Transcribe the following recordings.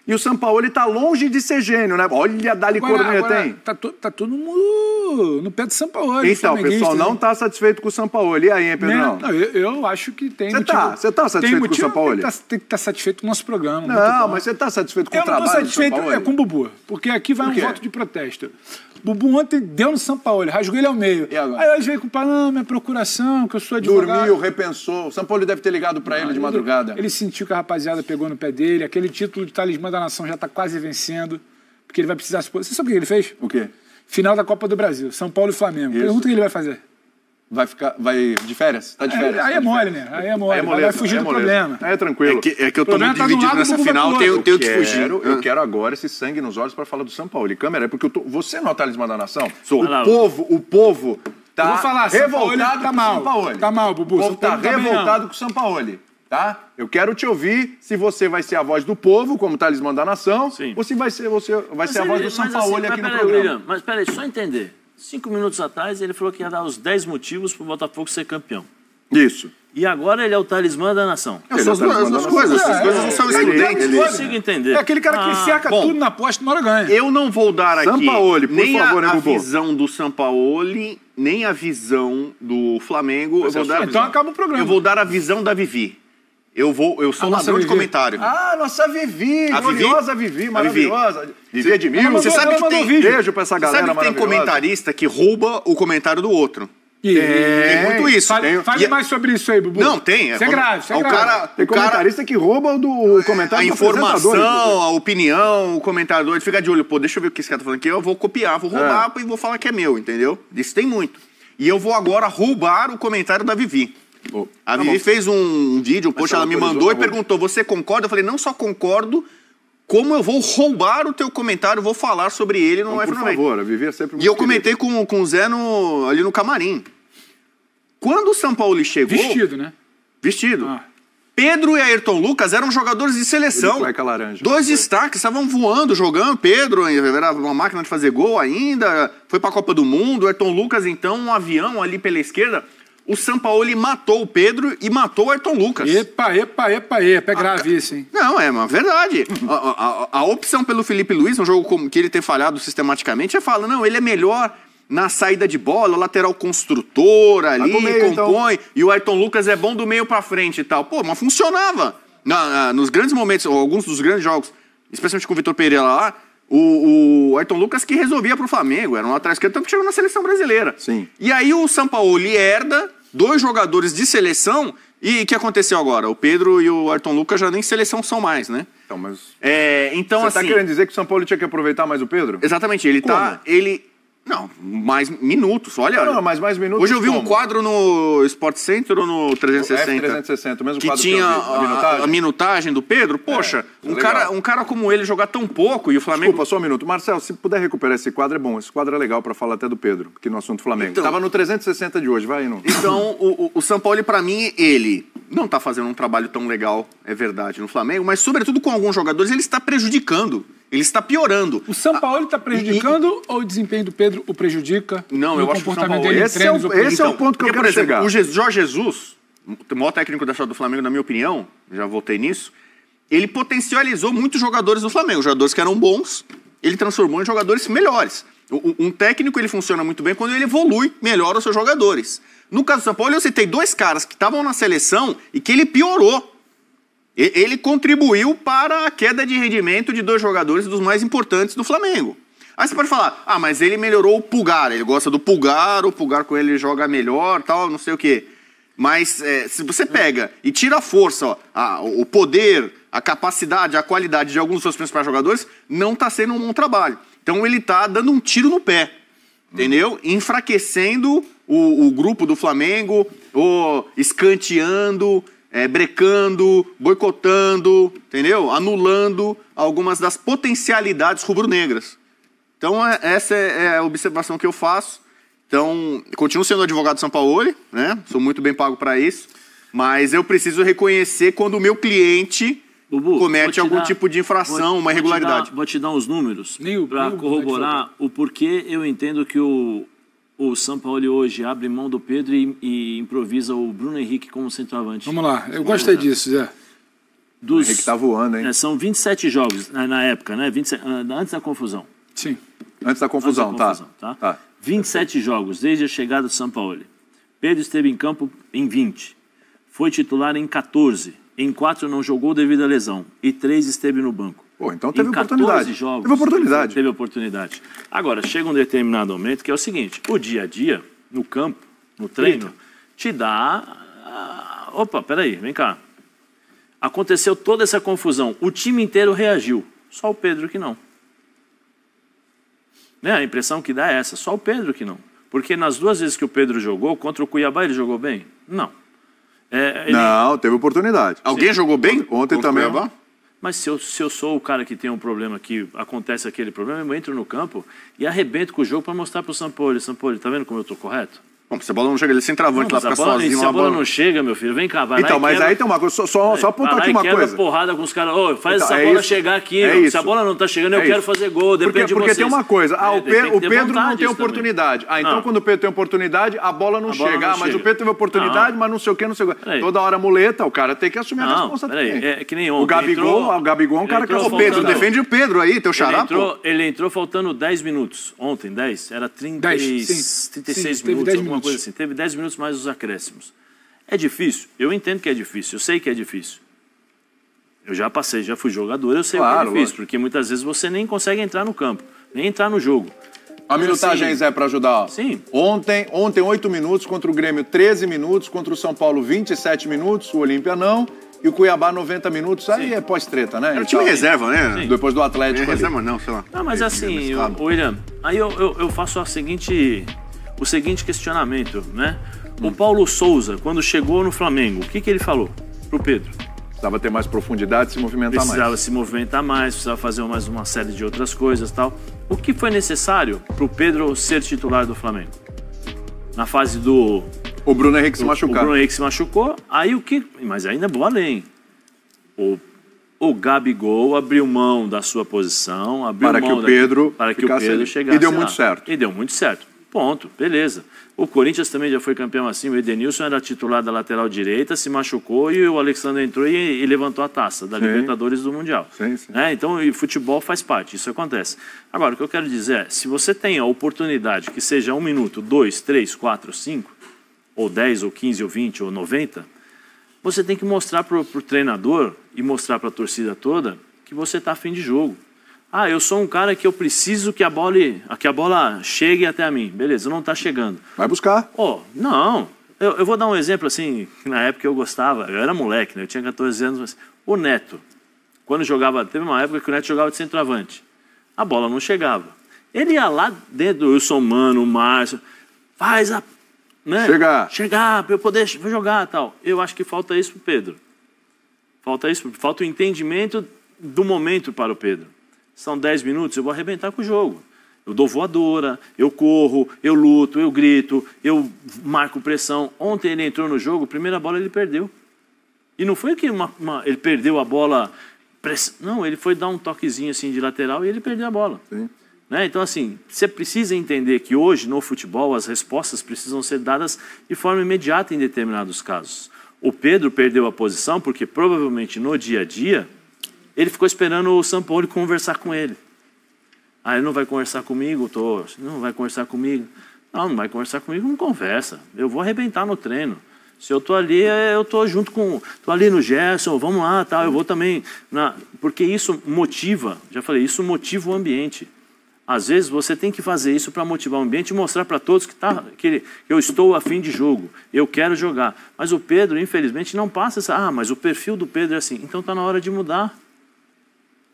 E o Sampaoli tá longe de ser gênio, né? Olha, dali cornetem. Tá todo mundo no pé do Sampaoli. Então, o pessoal não tá satisfeito com o Sampaoli. E aí, hein, Pedrão? Não, eu acho que tem motivo. Você tá satisfeito com o Sampaoli? Tem que estar satisfeito com o nosso programa. Não, mas você tá satisfeito com o trabalho do Sampaoli? Eu não tô satisfeito com o Bubu, porque aqui vai um voto de protesto. Bubu ontem deu no Sampaoli, rasgou ele ao meio. Aí hoje veio com minha procuração, que eu sou advogado. Dormiu, repensou. O Sampaoli deve ter ligado pra ele de madrugada. Ele sentiu que a rapaziada pegou no pé dele. Aquele título de talismã da nação já tá quase vencendo. Porque ele vai precisar se pôr. Você sabe o que ele fez? O quê? Final da Copa do Brasil, São Paulo e Flamengo. Isso. Pergunta o que ele vai fazer. Vai de férias? Tá de férias? Aí é mole, né? Aí é mole. Vai fugir do problema. Aí é tranquilo. É que eu tô muito dividido nessa final, tenho que fugir. Eu quero agora esse sangue nos olhos para falar do Sampaoli. Câmera, é porque você não é o talismã da nação? Sou. O povo tá vou falar, revoltado com o Sampaoli. Tá mal, Bubu. O povo tá revoltado com o Sampaoli. Tá? Eu quero te ouvir se você vai ser a voz do povo, como talismã da nação, ou se vai ser a voz do Sampaoli aqui no programa. William, mas peraí, só entender. 5 minutos atrás ele falou que ia dar os 10 motivos para o Botafogo ser campeão. Isso. E agora ele é o talismã da nação. São as duas coisas. As coisas não são excludentes. Eu não consigo entender. É aquele cara que cerca tudo na aposta e na hora ganha. Eu não vou dar aqui Sampaoli, por nem favor, a visão do Sampaoli, nem a visão do Flamengo. Então acaba o programa. Eu vou dar a visão da Vivi. Eu sou ladrão de comentário. Ah, nossa Vivi, gloriosa Vivi, maravilhosa. Vivi é de mim. Você sabe que tem beijo pra essa galera maravilhosa. Sabe que tem comentarista que rouba o comentário do outro. Tem muito isso. Fale mais sobre isso aí, Bubu. Não, tem. Isso é grave, isso é grave. Tem comentarista que rouba o comentário a informação, a opinião, o comentário. Ele fica de olho, deixa eu ver o que esse cara tá falando aqui, eu vou copiar, vou roubar e vou falar que é meu, entendeu? Isso tem muito. E eu vou agora roubar o comentário da Vivi. A Vivi fez um vídeo, ela me mandou e perguntou, você concorda? Eu falei, não só concordo, como eu vou roubar o teu comentário, vou falar sobre ele no Por favor, a Vivi é sempre muito E eu comentei com o Zé ali no camarim. Quando o Sampaoli chegou... Vestido, né? Vestido. Pedro e Ayrton Lucas eram jogadores de seleção. Dois destaques, estavam voando, jogando. Pedro era uma máquina de fazer gol ainda, foi pra Copa do Mundo. O Ayrton Lucas, então, um avião ali pela esquerda. O Sampaoli matou o Pedro e matou o Ayrton Lucas. Epa. É grave isso, hein? Não, é uma verdade. A opção pelo Felipe Luiz, um jogo que ele ter falhado sistematicamente, fala, não, ele é melhor na saída de bola, lateral construtor ali, compõe, então. E o Ayrton Lucas é bom do meio pra frente e tal. Pô, mas funcionava. Nos grandes momentos, ou alguns dos grandes jogos, especialmente com o Vitor Pereira lá, o Ayrton Lucas que resolvia pro Flamengo, era um lateral esquerdo, tanto que chegou na seleção brasileira. Sim. E aí o Sampaoli herda 2 jogadores de seleção, e o que aconteceu agora? O Pedro e o Ayrton Lucas já nem seleção são mais, né? Então, mas... então, você tá querendo dizer que o Sampaoli tinha que aproveitar mais o Pedro? Exatamente, Não, mais minutos, olha. Não, mas mais minutos. Hoje eu vi um quadro no Sport Center ou no 360. F360, o mesmo que quadro tinha que a minutagem do Pedro. Poxa, um cara como ele jogar tão pouco e o Flamengo... Desculpa, só um minuto. Marcelo, se puder recuperar esse quadro, é bom. Esse quadro é legal para falar até do Pedro, aqui no assunto Flamengo. Então, tava no 360 de hoje, vai, não. Então, o Sampaoli, para mim, ele não tá fazendo um trabalho tão legal, é verdade, no Flamengo, mas sobretudo com alguns jogadores, ele está prejudicando. Ele está piorando. O Sampaoli está prejudicando ou o desempenho do Pedro o prejudica? Não, eu acho que o Sampaoli... Esse é o ponto que eu quero chegar. O Jorge Jesus, o maior técnico da história do Flamengo, na minha opinião, já voltei nisso, ele potencializou muitos jogadores do Flamengo. Jogadores que eram bons, ele transformou em jogadores melhores. Um técnico, ele funciona muito bem quando ele evolui melhor os seus jogadores. No caso do Sampaoli, eu citei 2 caras que estavam na seleção e que ele piorou. Ele contribuiu para a queda de rendimento de 2 jogadores dos mais importantes do Flamengo. Aí você pode falar, mas ele melhorou o Pulgar, ele gosta do Pulgar, o Pulgar com ele joga melhor, tal, não sei o quê. Mas se você pega e tira a força, o poder, a capacidade, a qualidade de alguns dos seus principais jogadores, não está sendo um bom trabalho. Então ele está dando um tiro no pé, entendeu? Enfraquecendo o grupo do Flamengo, ou escanteando... brecando, boicotando, entendeu? Anulando algumas das potencialidades rubro-negras. Então, essa é a observação que eu faço. Então, continuo sendo advogado de Sampaoli, né? Sou muito bem pago para isso. Mas eu preciso reconhecer quando o meu cliente comete algum tipo de infração, uma irregularidade. Vou te dar uns números para corroborar o porquê eu entendo que o Sampaoli hoje abre mão do Pedro e improvisa o Bruno Henrique como centroavante. Vamos lá, eu gostei disso, Zé. Henrique está voando, hein? São 27 jogos na época, né? 27, antes da confusão. Sim. Antes da confusão, tá? 27 jogos desde a chegada do Sampaoli. Pedro esteve em campo em 20. Foi titular em 14. Em 4 não jogou devido à lesão. E 3 esteve no banco. Pô, então teve oportunidade. Jogos, teve oportunidade. Agora, chega um determinado momento que é o seguinte. O dia a dia, no campo, no treino, te dá... Opa, peraí, vem cá. Aconteceu toda essa confusão. O time inteiro reagiu. Só o Pedro que não. Né? A impressão que dá é essa. Só o Pedro que não. Porque nas 2 vezes que o Pedro jogou, contra o Cuiabá, ele jogou bem? Não. Não, teve oportunidade. Alguém jogou bem? Ontem também. Mas se eu sou o cara que tem um problema, que acontece aquele problema, eu entro no campo e arrebento com o jogo para mostrar para o Sampaoli. Sampaoli, tá vendo como eu estou correto? Bom, se a bola não chega, ele sem travante lá, fica sozinho. Se a bola não chega, meu filho, vem cá, vai então, lá. Então, mas aí tem uma coisa, só apontar aqui uma coisa. Porrada com os caras, faz essa bola chegar aqui. Se a bola não tá chegando, eu quero fazer gol, depende de vocês. Porque tem uma coisa, o Pedro não tem oportunidade. Então quando o Pedro tem oportunidade, a bola não chega. Mas o Pedro teve oportunidade, mas não sei o que, não sei o que. Toda hora muleta, o cara tem que assumir a responsabilidade. É que nem ontem. O Gabigol é um cara que... O Pedro, defende o Pedro aí, teu xará, pô. Ele entrou faltando 10 minutos. Ontem, 10? Era 36 minutos, alguma coisa assim. Teve 10 minutos mais os acréscimos. É difícil? Eu entendo que é difícil, eu sei que é difícil. Eu já passei, já fui jogador, eu sei que é difícil, porque muitas vezes você nem consegue entrar no campo, nem entrar no jogo. A minutagem, Zé, para ajudar. Sim. Ontem 8 minutos, contra o Grêmio 13 minutos, contra o São Paulo 27 minutos, o Olímpia não, e o Cuiabá 90 minutos, aí é pós-treta, né? Era o time reserva, né? Sim. Depois do Atlético. Reserva não, sei lá. Não, mas assim, William, aí eu faço o seguinte questionamento, né? O Paulo Souza, quando chegou no Flamengo, o que ele falou pro Pedro? Precisava ter mais profundidade, se movimentar mais. Precisava se movimentar mais, precisava fazer mais uma série de outras coisas e tal. O que foi necessário pro Pedro ser titular do Flamengo? Na fase do... O Bruno Henrique se machucar. O Bruno Henrique se machucou, aí o que... Mas ainda vou além. O Gabigol abriu mão da sua posição, para que o Pedro chegasse e deu muito certo. E deu muito certo. Ponto, beleza. O Corinthians também já foi campeão assim, o Edenilson era titular da lateral direita, se machucou e o Alexandre entrou e levantou a taça da Libertadores do Mundial. Sim. Então, o futebol faz parte, isso acontece. Agora, o que eu quero dizer é, se você tem a oportunidade que seja 1 minuto, 2, 3, 4, 5, ou 10, ou 15, ou 20, ou 90, você tem que mostrar para o treinador e mostrar para a torcida toda que você está a fim de jogo. Eu sou um cara que eu preciso que a bola chegue até a mim. Beleza, não está chegando. Vai buscar. Não. Eu vou dar um exemplo assim, que na época eu gostava, eu era moleque, né? Eu tinha 14 anos, mas o Neto, quando jogava, teve uma época que o Neto jogava de centroavante. A bola não chegava. Ele ia lá dentro do Wilson Mano, o Márcio, faz a... Né? Chegar, para eu poder jogar e tal. Eu acho que falta isso pro Pedro. Falta o entendimento do momento para o Pedro. São 10 minutos, eu vou arrebentar com o jogo. Eu dou voadora, eu corro, eu luto, eu grito, eu marco pressão. Ontem ele entrou no jogo, primeira bola ele perdeu. E não foi que ele perdeu a bola... Não, ele foi dar um toquezinho assim de lateral e ele perdeu a bola. Sim. Né? Então, assim, você precisa entender que hoje, no futebol, as respostas precisam ser dadas de forma imediata em determinados casos. O Pedro perdeu a posição porque, provavelmente, no dia a dia, ele ficou esperando o Sampaoli conversar com ele. Ele não vai conversar comigo, não vai conversar comigo. Não vai conversar comigo, não conversa. Eu vou arrebentar no treino. Se eu tô ali, eu tô junto com... Tô ali no Gerson, vamos lá, tal. Eu vou também... Porque isso motiva, já falei, isso motiva o ambiente. Às vezes você tem que fazer isso para motivar o ambiente e mostrar para todos que eu estou a fim de jogo, eu quero jogar. Mas o Pedro, infelizmente, não passa essa... mas o perfil do Pedro é assim. Então está na hora de mudar.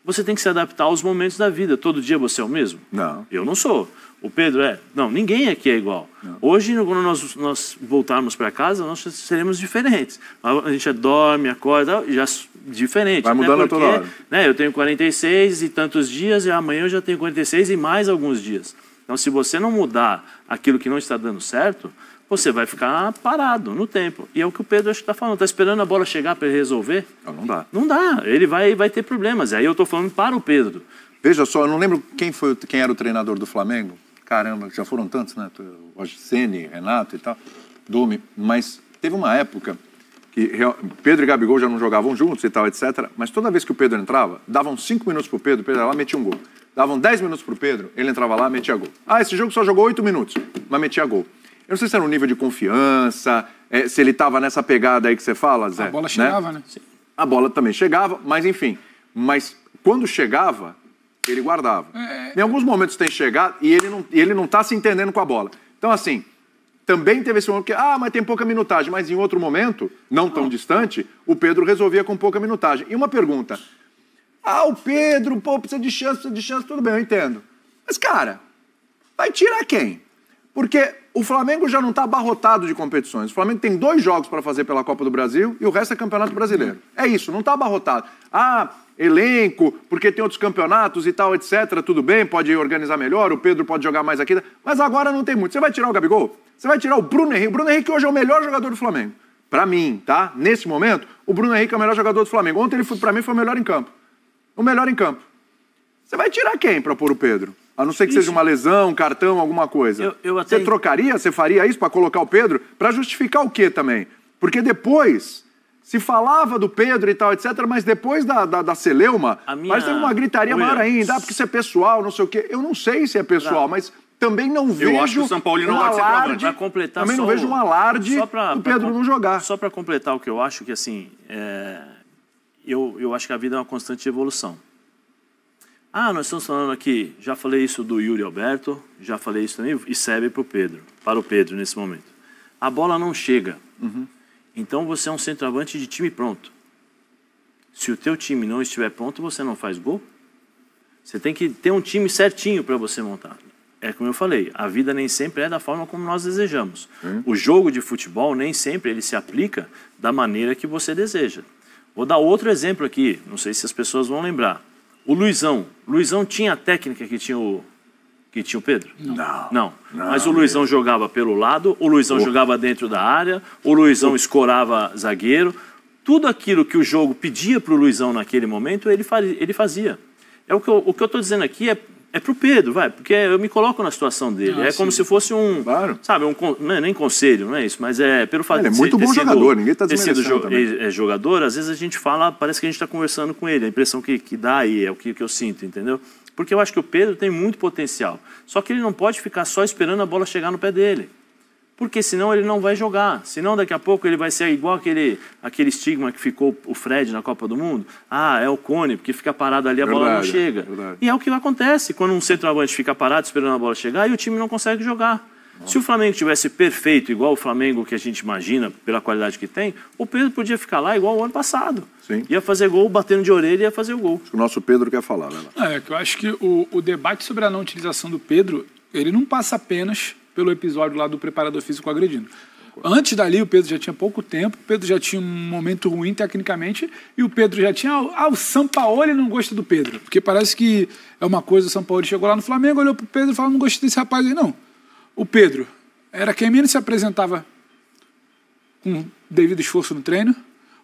Você tem que se adaptar aos momentos da vida. Todo dia você é o mesmo? Não. Eu não sou. O Pedro é? Não, ninguém aqui é igual. Não. Hoje, quando nós voltarmos para casa, nós seremos diferentes. A gente dorme, acorda, já diferente. Vai mudando toda hora. Né, eu tenho 46 e tantos dias, e amanhã eu já tenho 46 e mais alguns dias. Então, se você não mudar aquilo que não está dando certo, você vai ficar parado no tempo. E é o que o Pedro está falando. Está esperando a bola chegar para ele resolver? Não dá. Não dá. Ele vai ter problemas. Aí eu estou falando para o Pedro. Veja só, eu não lembro quem era o treinador do Flamengo. Caramba, já foram tantos, né? Ceni, Renato e tal, Domi. Mas teve uma época que Pedro e Gabigol já não jogavam juntos e tal, etc. Mas toda vez que o Pedro entrava, davam 5 minutos pro Pedro, o Pedro ia lá, metia um gol. Davam 10 minutos pro Pedro, ele entrava lá, metia gol. Ah, esse jogo só jogou 8 minutos, mas metia gol. Eu não sei se era um nível de confiança, se ele estava nessa pegada aí que você fala, Zé. A bola chegava, né? A bola também chegava, mas enfim. Mas quando chegava, ele guardava. Em alguns momentos tem chegado e ele não tá se entendendo com a bola. Então, assim, também teve esse momento que, mas tem pouca minutagem. Mas em outro momento, não tão distante, o Pedro resolvia com pouca minutagem. E uma pergunta. O Pedro, precisa de chance, tudo bem, eu entendo. Mas, cara, vai tirar quem? Porque o Flamengo já não está abarrotado de competições. O Flamengo tem 2 jogos para fazer pela Copa do Brasil e o resto é Campeonato Brasileiro. É isso, não está abarrotado. Elenco, porque tem outros campeonatos e tal, etc. Tudo bem, pode organizar melhor, o Pedro pode jogar mais aqui. Mas agora não tem muito. Você vai tirar o Gabigol? Você vai tirar o Bruno Henrique? O Bruno Henrique hoje é o melhor jogador do Flamengo. Para mim, tá? Nesse momento, o Bruno Henrique é o melhor jogador do Flamengo. Ontem ele, para mim, foi o melhor em campo. O melhor em campo. Você vai tirar quem para pôr o Pedro? A não ser que seja uma lesão, um cartão, alguma coisa. Você trocaria, você faria isso para colocar o Pedro? Para justificar o quê também? Porque depois se falava do Pedro e tal, etc., mas depois da celeuma, parece ter uma gritaria maior ainda, porque isso é pessoal, não sei o quê. Eu não sei se é pessoal, mas também não vejo. Eu acho que o São Paulo não pode ser alarde. Para completar, também não vejo um alarde do Pedro não jogar. Só para completar o que eu acho, que assim, eu acho que a vida é uma constante evolução. Nós estamos falando aqui, já falei isso do Yuri Alberto, já falei isso também, e serve para o Pedro nesse momento. A bola não chega. Então você é um centroavante de time pronto. Se o teu time não estiver pronto, você não faz gol. Você tem que ter um time certinho para você montar. É como eu falei, a vida nem sempre é da forma como nós desejamos. O jogo de futebol nem sempre ele se aplica da maneira que você deseja. Vou dar outro exemplo aqui, não sei se as pessoas vão lembrar. O Luizão. Luizão tinha a técnica que tinha o Pedro? Não. Mas o Luizão jogava pelo lado, o Luizão jogava dentro da área, o Luizão escorava zagueiro. Tudo aquilo que o jogo pedia para o Luizão naquele momento, ele fazia. O que eu estou dizendo aqui é pro Pedro, porque eu me coloco na situação dele. Como se fosse sabe, não é nem conselho, não é isso, mas pelo fato de ser muito bom jogador, ninguém está desmerecendo jogador, às vezes a gente fala, parece que a gente está conversando com ele, a impressão que dá aí, é o que eu sinto, entendeu? Porque eu acho que o Pedro tem muito potencial, só que ele não pode ficar só esperando a bola chegar no pé dele. Porque senão ele não vai jogar. Senão daqui a pouco ele vai ser igual aquele estigma que ficou o Fred na Copa do Mundo. É o Cone, porque fica parado ali, a bola não chega. E é o que acontece quando um centroavante fica parado esperando a bola chegar e o time não consegue jogar. Se o Flamengo tivesse perfeito, igual o Flamengo que a gente imagina, pela qualidade que tem, o Pedro podia ficar lá igual o ano passado. Sim. Ia fazer gol, batendo de orelha e ia fazer o gol. O nosso Pedro quer falar, né? Eu acho que o debate sobre a não utilização do Pedro, ele não passa apenas pelo episódio lá do preparador físico agredindo. Antes dali, o Pedro já tinha pouco tempo, o Pedro já tinha um momento ruim tecnicamente, e o Pedro já tinha... o Sampaoli não gosta do Pedro, porque parece que é uma coisa, o Sampaoli chegou lá no Flamengo, olhou pro Pedro e falou, não gostei desse rapaz aí, não. O Pedro era quem menos se apresentava com devido esforço no treino,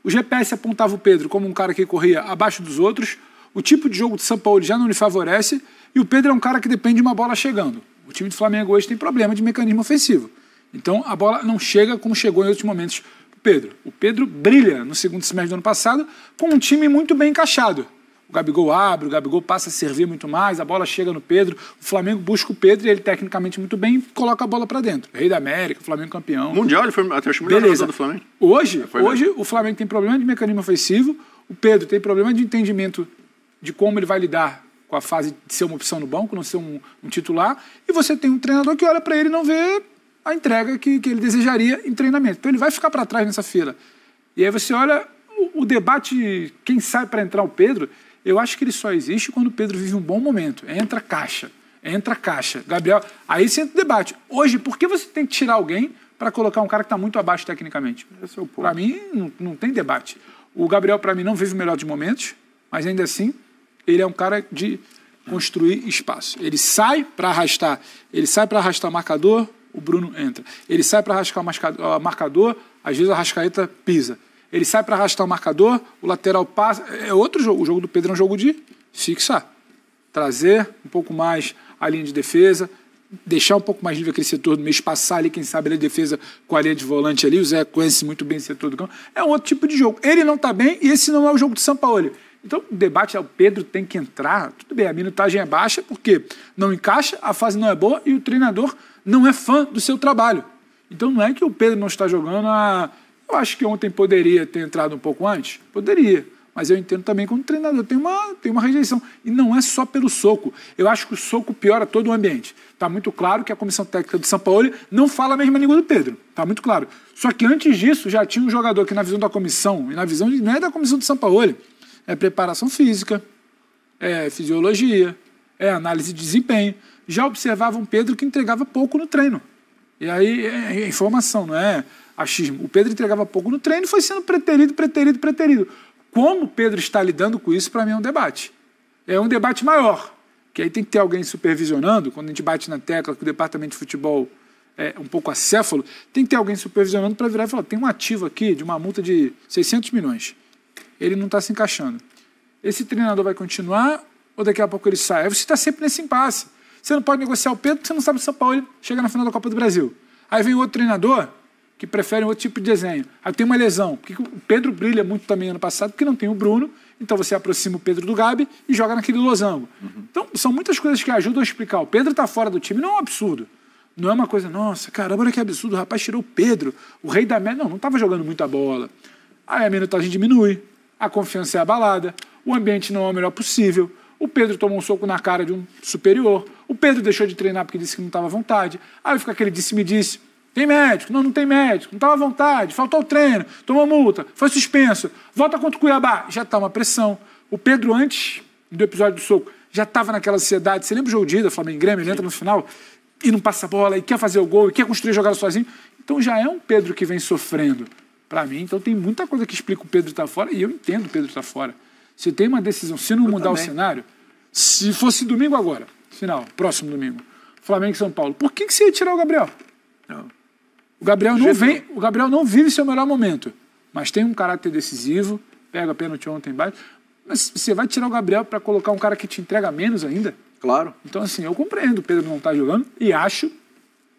o GPS apontava o Pedro como um cara que corria abaixo dos outros, o tipo de jogo do Sampaoli já não lhe favorece, e o Pedro é um cara que depende de uma bola chegando. O time do Flamengo hoje tem problema de mecanismo ofensivo. Então, a bola não chega como chegou em outros momentos para o Pedro. O Pedro brilha no segundo semestre do ano passado com um time muito bem encaixado. O Gabigol abre, o Gabigol passa a servir muito mais, a bola chega no Pedro, o Flamengo busca o Pedro e ele tecnicamente muito bem coloca a bola para dentro. Rei da América, o Flamengo campeão. Mundial, ele foi até o melhor jogador do Flamengo. Hoje o Flamengo tem problema de mecanismo ofensivo, o Pedro tem problema de entendimento de como ele vai lidar com a fase de ser uma opção no banco, não ser um titular, e você tem um treinador que olha para ele e não vê a entrega que ele desejaria em treinamento. Então ele vai ficar para trás nessa fila. E aí você olha o debate, quem sai para entrar o Pedro, eu acho que ele só existe quando o Pedro vive um bom momento. Entra caixa. Gabriel, aí você entra o debate. Hoje, por que você tem que tirar alguém para colocar um cara que está muito abaixo tecnicamente? Esse é o ponto. Para mim, não tem debate. O Gabriel, para mim, não vive o melhor dos momentos, mas ainda assim, ele é um cara de construir espaço. Ele sai para arrastar o marcador, o Bruno entra. Ele sai para arrastar o marcador, às vezes a Arrascaeta pisa. Ele sai para arrastar o marcador, o lateral passa. É outro jogo. O jogo do Pedro é um jogo de fixar. Trazer um pouco mais a linha de defesa, deixar um pouco mais livre aquele setor do meio, espaçar ali, quem sabe, a defesa com a linha de volante ali, o Zé conhece muito bem esse setor do campo, é um outro tipo de jogo. Ele não está bem e esse não é o jogo do Sampaoli. Então, o debate é o Pedro tem que entrar, tudo bem, a minutagem é baixa porque não encaixa, a fase não é boa e o treinador não é fã do seu trabalho. Então, não é que o Pedro não está jogando Eu acho que ontem poderia ter entrado um pouco antes, poderia. Mas eu entendo também quando o treinador tem uma rejeição. E não é só pelo soco. Eu acho que o soco piora todo o ambiente. Está muito claro que a comissão técnica do Sampaoli não fala a mesma língua do Pedro. Está muito claro. Só que antes disso já tinha um jogador que na visão da comissão, e na visão não é da comissão do Sampaoli, é preparação física, é fisiologia, é análise de desempenho. Já observava um Pedro que entregava pouco no treino. E aí é informação, não é achismo. O Pedro entregava pouco no treino e foi sendo preterido. Como o Pedro está lidando com isso, para mim, é um debate. É um debate maior, que aí tem que ter alguém supervisionando, quando a gente bate na tecla que o departamento de futebol é um pouco acéfalo, tem que ter alguém supervisionando para virar e falar, tem um ativo aqui de uma multa de 600 milhões. Ele não está se encaixando. Esse treinador vai continuar ou daqui a pouco ele sai? Aí você está sempre nesse impasse. Você não pode negociar o Pedro porque você não sabe se o São Paulo chega na final da Copa do Brasil. Aí vem outro treinador que prefere outro tipo de desenho. Aí tem uma lesão, porque o Pedro brilha muito também ano passado, porque não tem o Bruno, então você aproxima o Pedro do Gabi e joga naquele losango. Então, são muitas coisas que ajudam a explicar. O Pedro está fora do time, não é um absurdo. Não é uma coisa, nossa, caramba, olha que absurdo, o rapaz tirou o Pedro, o rei da média. Não estava jogando muita bola. Aí a minutagem diminui, a confiança é abalada, o ambiente não é o melhor possível, o Pedro tomou um soco na cara de um superior, o Pedro deixou de treinar porque disse que não estava à vontade, aí fica aquele disse-me-disse. Tem médico? Não tem médico. Não estava à vontade. Faltou o treino. Tomou multa. Foi suspenso. Volta contra o Cuiabá. Já está uma pressão. O Pedro, antes do episódio do soco, já estava naquela ansiedade. Você lembra o jogo de ida, Flamengo e Grêmio? Ele entra no final e não passa a bola, e quer fazer o gol, e quer construir a jogada sozinho. Então já é um Pedro que vem sofrendo para mim. Então tem muita coisa que explica o Pedro estar fora, e eu entendo o Pedro estar fora. Se tem uma decisão, se não mudar o cenário, se fosse domingo agora, final, próximo domingo, Flamengo e São Paulo, por que você ia tirar o Gabriel? Não. O Gabriel não vive seu melhor momento, mas tem um caráter decisivo, pega a pênalti ontem embaixo, mas você vai tirar o Gabriel para colocar um cara que te entrega menos ainda? Claro. Então, assim, eu compreendo, o Pedro não está jogando e acho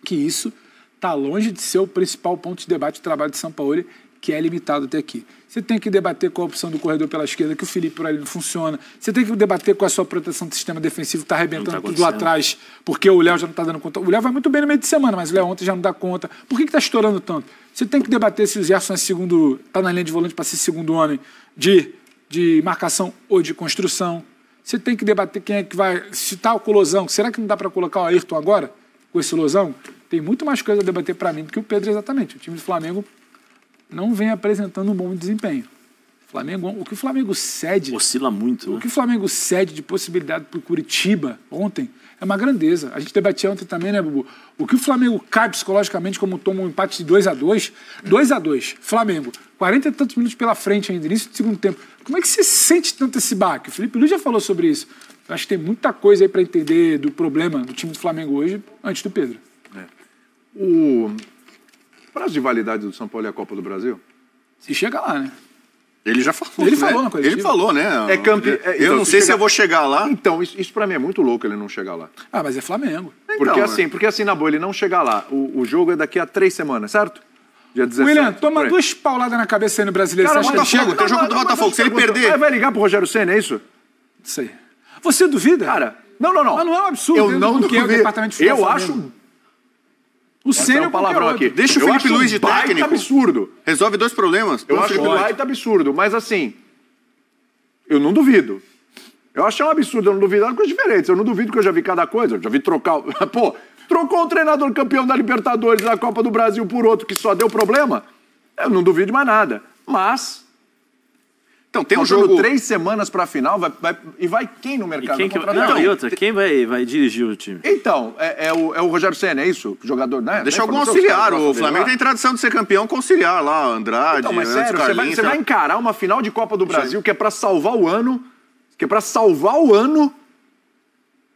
que isso está longe de ser o principal ponto de debate do trabalho de Sampaoli, que é limitado até aqui. Você tem que debater com a opção do corredor pela esquerda, que o Felipe por ali não funciona. Você tem que debater com a sua proteção do sistema defensivo, que está arrebentando tudo lá atrás, porque o Léo já não está dando conta. O Léo vai muito bem no meio de semana, mas o Léo ontem já não dá conta. Por que está estourando tanto? Você tem que debater se o Gerson está na linha de volante para ser segundo homem de marcação ou de construção. Você tem que debater quem é que vai... Se está com o Lozão, será que não dá para colocar o Ayrton agora, com esse Lozão? Tem muito mais coisa a debater para mim do que o Pedro, exatamente. O time do Flamengo não vem apresentando um bom desempenho. O que o Flamengo cede... Oscila muito, né? O que o Flamengo cede de possibilidade para o Curitiba ontem é uma grandeza. A gente debatia ontem também, né, Bubu? O que o Flamengo cai psicologicamente como toma um empate de 2-2, 2-2, Flamengo, 40 e tantos minutos pela frente ainda, início do segundo tempo. Como é que você sente tanto esse baque? O Felipe Luiz já falou sobre isso. Eu acho que tem muita coisa aí para entender do problema do time do Flamengo hoje, antes do Pedro. O prazo de validade do São Paulo é a Copa do Brasil? Se chega lá, né? Ele já falou. Ele falou na coletiva. Ele falou, né? Eu não sei se eu vou chegar lá. Então, isso pra mim é muito louco ele não chegar lá. Ah, mas é Flamengo. Porque assim, na boa, ele não chegar lá. O jogo é daqui a 3 semanas, certo? Dia 17. William, toma 2 pauladas na cabeça aí no Brasileiro. Cara, você acha que ele chega? Tem o jogo do Botafogo. Se ele perder... Vai ligar pro Rogério Ceni, é isso? Isso aí. Você duvida? Cara, não. Mas não é um absurdo. Eu não duvido. É o departamento de futebol eu Flamengo. acho... O Ceni é um palavrão aqui. Deixa o Felipe Luiz de técnico. Absurdo. Resolve 2 problemas. Eu acho um baita absurdo, mas assim, eu não duvido. Eu acho um absurdo, eu não duvido de coisas diferentes. Eu não duvido que eu já vi cada coisa. Eu já vi trocar... Pô, trocou um treinador campeão da Libertadores da Copa do Brasil por outro que só deu problema. Eu não duvido mais nada. Mas... Então, tem um jogo jogo... 3 semanas pra final, vai quem no mercado? E outra, quem vai dirigir o time? Então, é o Rogério Ceni, é isso? O jogador, né? Deixa algum auxiliar. O Flamengo tem tradição de ser campeão com auxiliar lá, Andrade, então, mas sério, você vai encarar uma final de Copa do Brasil que é pra salvar o ano,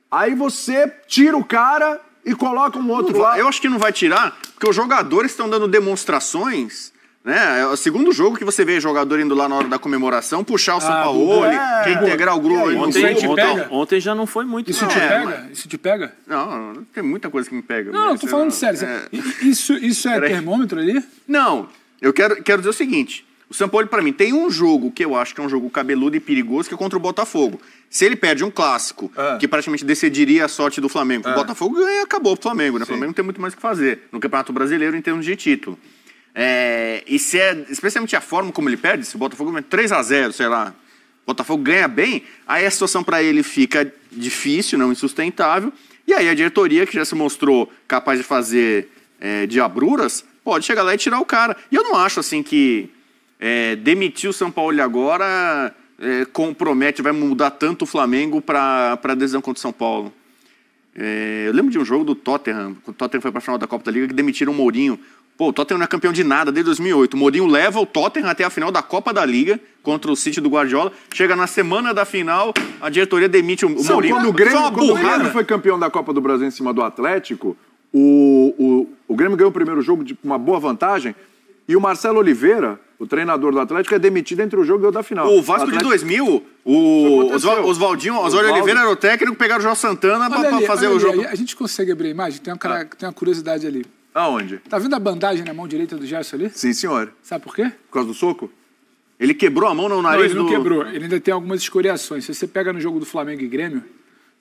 aí você tira o cara e coloca um outro lá. Eu acho que não vai tirar, porque os jogadores estão dando demonstrações Né? É o segundo jogo que você vê jogador indo lá na hora da comemoração, puxar o Sampaoli, integrar o grupo. Ontem já não foi muito. Isso te pega? Isso te pega? Não, tem muita coisa que me pega. Não, eu tô falando sério. Isso é termômetro ali? Não, eu quero dizer o seguinte. O Sampaoli, pra mim, tem um jogo que eu acho que é um jogo cabeludo e perigoso, que é contra o Botafogo. Se ele perde um clássico, que praticamente decidiria a sorte do Flamengo, o Botafogo ganha e acabou pro Flamengo, né? O Flamengo não tem muito mais o que fazer no Campeonato Brasileiro em termos de título. E se especialmente a forma como ele perde, se o Botafogo ganha 3-0, sei lá, o Botafogo ganha bem, aí a situação para ele fica difícil, não insustentável, e aí a diretoria, que já se mostrou capaz de fazer diabruras, pode chegar lá e tirar o cara. E eu não acho assim que demitir o Sampaoli agora compromete, vai mudar tanto o Flamengo para a decisão contra o São Paulo. Eu lembro de um jogo do Tottenham, quando o Tottenham foi para a final da Copa da Liga, que demitiram o Mourinho. Pô, o Tottenham não é campeão de nada desde 2008. O Mourinho leva o Tottenham até a final da Copa da Liga contra o City do Guardiola. Chega na semana da final, a diretoria demite o Mourinho. Quando o Grêmio foi campeão da Copa do Brasil em cima do Atlético, o Grêmio ganhou o primeiro jogo com uma boa vantagem e o Marcelo Oliveira, o treinador do Atlético, é demitido entre o jogo e o da final. O Vasco de 2000, Oswaldinho Oliveira era o técnico, pegaram o João Santana para fazer o jogo. A gente consegue abrir a imagem? Tem uma curiosidade ali. Aonde? Tá vendo a bandagem na mão direita do Gerson ali? Sim, senhor. Sabe por quê? Por causa do soco? Ele quebrou a mão no nariz Ele não quebrou. Ele ainda tem algumas escoriações. Se você pega no jogo do Flamengo e Grêmio,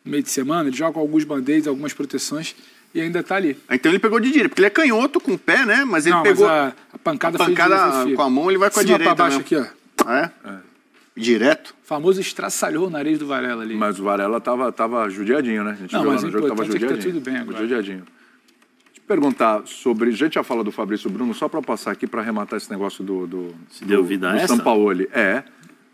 no meio de semana, ele joga com alguns band-aids, algumas proteções, e ainda tá ali. Então ele pegou de direita, porque ele é canhoto com o pé, né? Mas ele pegou... Mas a pancada com a mão, ele vai com a direita pra baixo mesmo. aqui, ó. Direto? O famoso estraçalhou o nariz do Varela ali. Mas o Varela tava judiadinho, né? A gente viu lá no jogo, tava judiadinho. Tá tudo bem agora. Judiadinho. Perguntar sobre... A gente já fala do Fabrício Bruno, só para passar aqui para arrematar esse negócio do Sampaoli.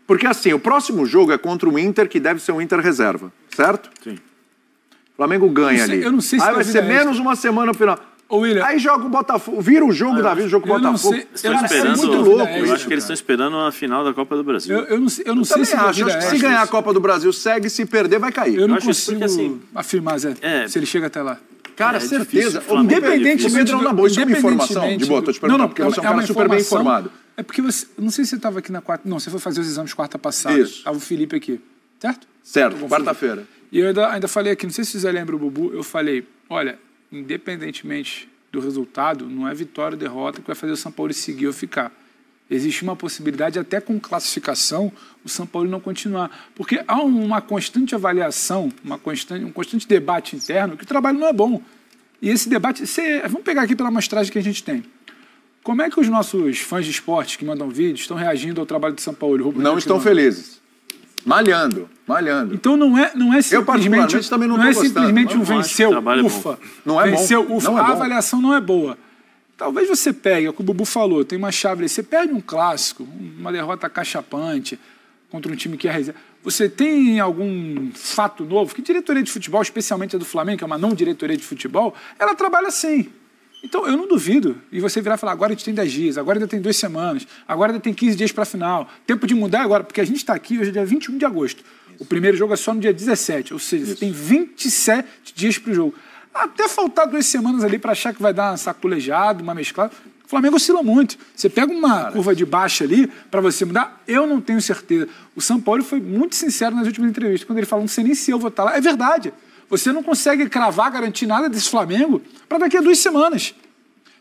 Porque assim, o próximo jogo é contra o Inter, que deve ser um Inter reserva, certo? Sim. O Flamengo ganha ali. Eu não sei se aí vai ser menos uma semana no final. William, aí joga o Botafogo, vira o jogo da vida, o jogo com o Botafogo. É muito louco. Eu acho que eles estão esperando a final da Copa do Brasil. Eu não sei se acho que se ganhar a Copa do Brasil, segue, se perder, vai cair. Eu não consigo afirmar, Zé, se ele chega até lá. Cara, certeza. Independentemente na boa, isso é uma informação. De boa, tô te perguntando, porque você é um cara super bem informado. É porque você... Não sei se você estava aqui na quarta... Não, você foi fazer os exames quarta passada. Isso. Tava o Felipe aqui, certo? Certo, quarta-feira. E eu ainda falei aqui, não sei se você lembra o Bubu, eu falei, olha, independentemente do resultado, não é vitória ou derrota que vai fazer o São Paulo seguir ou ficar. Existe uma possibilidade, até com classificação, o São Paulo não continuar. Porque há uma constante avaliação, um constante debate interno, que o trabalho não é bom. E esse debate... vamos pegar aqui pela amostragem que a gente tem. Como é que os nossos fãs de esporte que mandam vídeos estão reagindo ao trabalho de São Paulo? Não estão felizes. Malhando. Então não é simplesmente... Eu, particularmente, também não estou gostando. Simplesmente um venceu, ufa. Não é venceu, bom. ufa. Não é bom. A avaliação não é boa. Talvez você pegue, é o que o Bubu falou, tem uma chave ali, você perde um clássico, uma derrota cachapante contra um time que é reserva. Você tem algum fato novo? Que diretoria de futebol, especialmente a do Flamengo, que é uma não diretoria de futebol, ela trabalha assim. Então, eu não duvido. E você virar e falar, agora a gente tem 10 dias, agora ainda tem 2 semanas, agora ainda tem 15 dias para a final. Tempo de mudar agora, porque a gente está aqui hoje é dia 21 de agosto. O primeiro jogo é só no dia 17, ou seja, você tem 27 dias para o jogo. Até faltar 2 semanas ali para achar que vai dar uma sacolejada, uma mesclada. O Flamengo oscila muito. Você pega uma curva de baixa ali para você mudar, eu não tenho certeza. O São Paulo foi muito sincero nas últimas entrevistas, quando ele falou, não sei nem se eu vou estar lá. É verdade. Você não consegue cravar, garantir nada desse Flamengo para daqui a 2 semanas.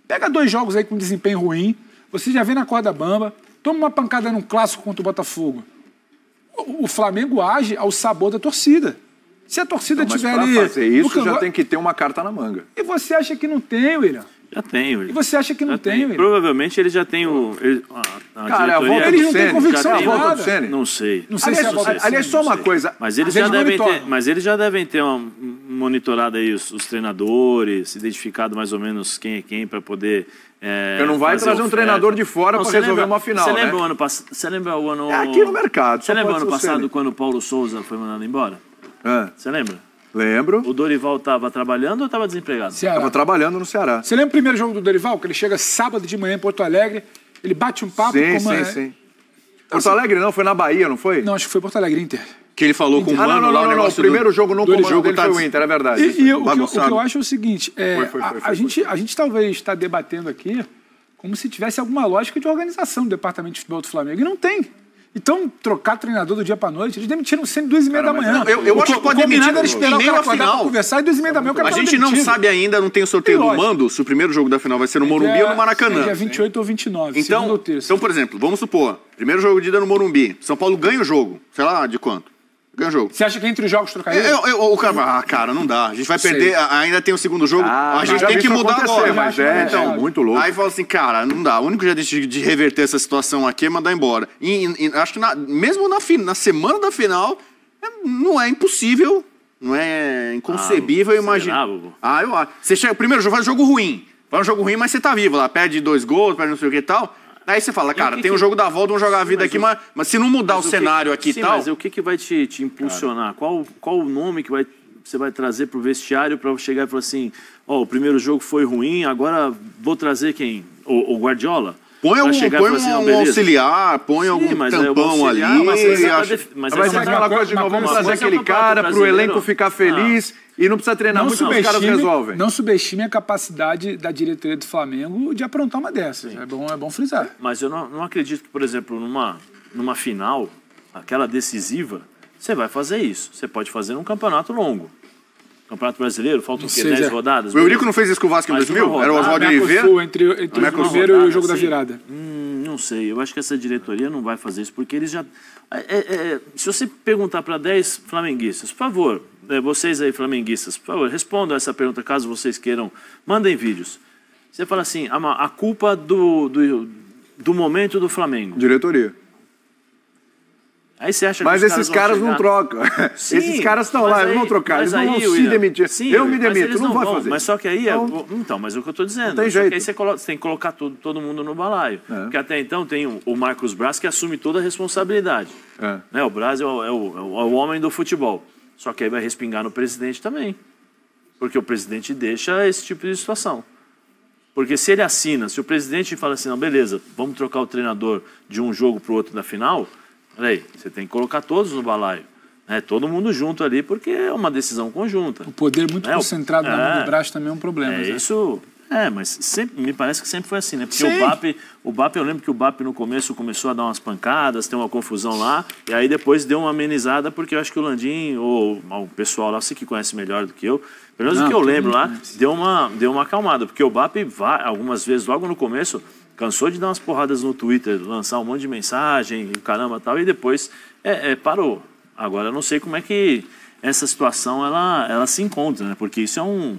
Pega 2 jogos aí com desempenho ruim, você já vem na corda bamba, toma uma pancada num clássico contra o Botafogo. O Flamengo age ao sabor da torcida. Se a torcida tiver ali... Mas para fazer isso, já tem que ter uma carta na manga. E você acha que não tem, William? Já tem, William. E você acha que não tem, William? Provavelmente ele já tem o... Cara, a volta do Ceni. Convicção a volta do Ceni. Não sei. Não sei se é a volta do Ceni. Aliás, só uma coisa. Mas eles já devem ter uma monitorada aí os treinadores, identificado mais ou menos quem é quem para poder... Porque não vai trazer um treinador de fora para resolver uma final, Você né? lembra o ano passado? Você lembra o ano... aqui no mercado. Você lembra o ano passado quando o Paulo Souza foi mandado embora? Você lembra? Lembro. O Dorival estava trabalhando ou estava desempregado? Estava trabalhando no Ceará. Você lembra o primeiro jogo do Dorival? Que ele chega sábado de manhã em Porto Alegre, ele bate um papo... Sim. Porto Alegre não, foi na Bahia, não foi? Não, acho que foi Porto Alegre, Inter. Que ele falou com o Mano lá o negócio o primeiro jogo no comando dele foi o Inter, é verdade. E o que eu acho é o seguinte, a gente talvez está debatendo aqui como se tivesse alguma lógica de organização do departamento de futebol do Flamengo. E não tem. Então, trocar treinador do dia pra noite, eles demitiram sempre 2h30 da manhã. Eu acho que pode demitir era esperar o cara acordar pra conversar e 2h30 da manhã o cara A gente não sabe ainda, não tem o sorteio do mando, se o primeiro jogo da final vai ser no Morumbi ou no Maracanã. Dia 28 ou 29, segunda ou terça. Então, por exemplo, vamos supor, primeiro jogo de ida no Morumbi, São Paulo ganha o jogo, sei lá de quanto. Ganha o jogo. Você acha que entre os jogos trocaria? O cara, cara, não dá. A gente vai perder, ainda tem o segundo jogo. A gente tem que mudar agora. Mas então, muito louco. Aí fala assim, cara, não dá. O único jeito de reverter essa situação aqui é mandar embora. E acho que mesmo na semana da final, não é impossível, não é inconcebível imaginar. Eu acho. Você chega, primeiro jogo, faz um jogo ruim. Faz um jogo ruim, mas você tá vivo lá. Perde 2 gols, perde não sei o que e tal. Aí você fala, cara, tem o jogo da volta, vamos jogar a vida aqui, mas se não mudar o cenário aqui e tal... Mas o que vai te impulsionar? Qual o nome que você vai trazer pro vestiário para chegar e falar assim, o primeiro jogo foi ruim, agora vou trazer quem? O Guardiola? Põe um auxiliar, põe algum tampão ali. Mas vai ser aquela coisa de novo, vamos trazer aquele cara pro elenco ficar feliz e não precisa treinar muito, os caras resolvem. Não subestime a capacidade da diretoria do Flamengo de aprontar uma dessas. É bom frisar. Mas eu não acredito que, por exemplo, numa final, aquela decisiva, você vai fazer isso. Você pode fazer num campeonato longo. Campeonato Brasileiro, faltam o quê? 10 rodadas? O Eurico não fez isso com o Vasco em 2000? Era o Oswaldo Oliveira? Entre o primeiro e o jogo da virada. Não sei, eu acho que essa diretoria não vai fazer isso, porque eles já... se você perguntar para 10 flamenguistas, por favor, vocês aí flamenguistas, por favor, respondam essa pergunta, caso vocês queiram, mandem vídeos. Você fala assim, a culpa do momento do Flamengo. Diretoria. Aí você acha que mas esses caras não trocam. Sim, esses caras estão lá, eles vão trocar, eles não vão se demitir. Sim, eu me demito, não vai fazer. Mas só que aí, então, mas é o que eu estou dizendo. Tem jeito. Que aí você tem que colocar todo mundo no balaio. Porque até então tem o Marcos Braz que assume toda a responsabilidade. Né? O Braz é o homem do futebol. Só que aí vai respingar no presidente também. Porque o presidente deixa esse tipo de situação. Porque se ele assina, se o presidente fala assim, não, beleza, vamos trocar o treinador de um jogo para o outro da final... Peraí, você tem que colocar todos no balaio. Todo mundo junto ali, porque é uma decisão conjunta. O poder muito concentrado na mão do Braz também é um problema. Isso... mas sempre, me parece que sempre foi assim, né? Porque o BAP, eu lembro que o BAP no começo começou a dar umas pancadas, tem uma confusão lá, e aí depois deu uma amenizada, porque eu acho que o Landim, ou o pessoal lá, você que conhece melhor do que eu, pelo menos o que eu lembro lá, deu uma acalmada, porque o BAP, algumas vezes, logo no começo... Cansou de dar umas porradas no Twitter, lançar um monte de mensagem, caramba tal, e depois parou. Agora eu não sei como é que essa situação ela se encontra, né? Porque isso é um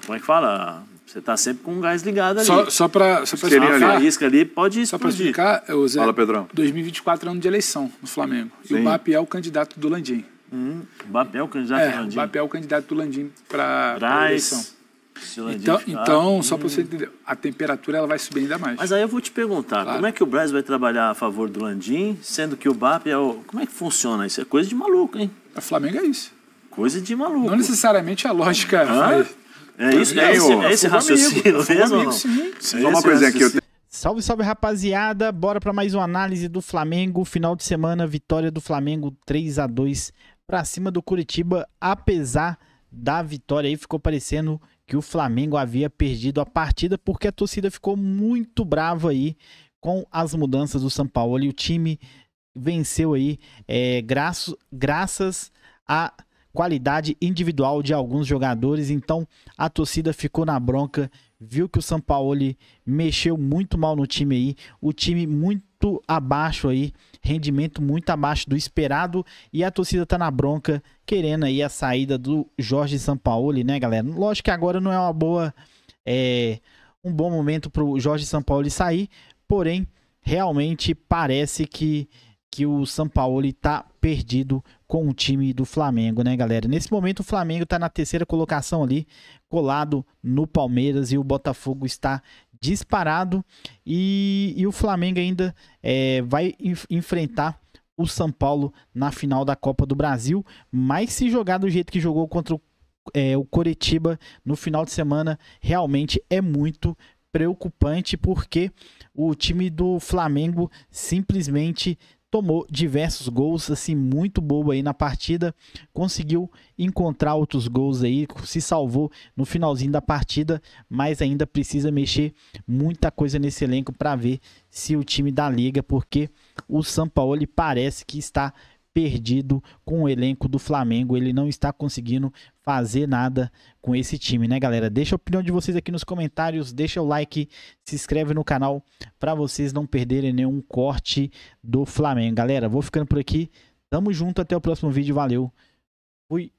como é que fala? Você está sempre com o gás ligado ali. Só para explicar, isca ali pode explodir. Só para explicar, Zé, fala, Pedrão. 2024 é ano de eleição no Flamengo. Sim. E o BAP é o candidato do Landim. O BAP é o candidato do Landim? O BAP é o candidato do Landim para a eleição. Então, só para você entender, a temperatura ela vai subir ainda mais. Mas aí eu vou te perguntar, como é que o Braz vai trabalhar a favor do Landim, sendo que o BAP é o... Como é que funciona? Isso é coisa de maluco, hein? O Flamengo é isso. Coisa de maluco. Não necessariamente a lógica... É esse raciocínio mesmo? Só uma coisinha aqui. Salve, salve, rapaziada. Bora para mais uma análise do Flamengo. Final de semana, vitória do Flamengo 3-2 para cima do Curitiba. Apesar da vitória aí, ficou parecendo que o Flamengo havia perdido a partida, porque a torcida ficou muito brava aí com as mudanças do Sampaoli. O time venceu aí graças à qualidade individual de alguns jogadores. Então a torcida ficou na bronca, viu que o Sampaoli mexeu muito mal no time aí, o time muito abaixo aí, rendimento muito abaixo do esperado, e a torcida tá na bronca, querendo aí a saída do Jorge Sampaoli, né, galera? Lógico que agora não é um bom momento pro Jorge Sampaoli sair, porém, realmente parece que o Sampaoli tá perdido com o time do Flamengo, né, galera? Nesse momento o Flamengo tá na terceira colocação ali, colado no Palmeiras, e o Botafogo está disparado, e o Flamengo ainda vai enfrentar o São Paulo na final da Copa do Brasil, mas se jogar do jeito que jogou contra o Coritiba no final de semana, realmente é muito preocupante, porque o time do Flamengo simplesmente tomou diversos gols, assim, muito bobo aí na partida, conseguiu encontrar outros gols aí, se salvou no finalzinho da partida, mas ainda precisa mexer muita coisa nesse elenco para ver se o time dá liga, porque o Sampaoli parece que está perdido com o elenco do Flamengo, ele não está conseguindo fazer nada com esse time, né, galera? Deixa a opinião de vocês aqui nos comentários, deixa o like, se inscreve no canal para vocês não perderem nenhum corte do Flamengo. Galera, vou ficando por aqui, tamo junto, até o próximo vídeo, valeu, fui!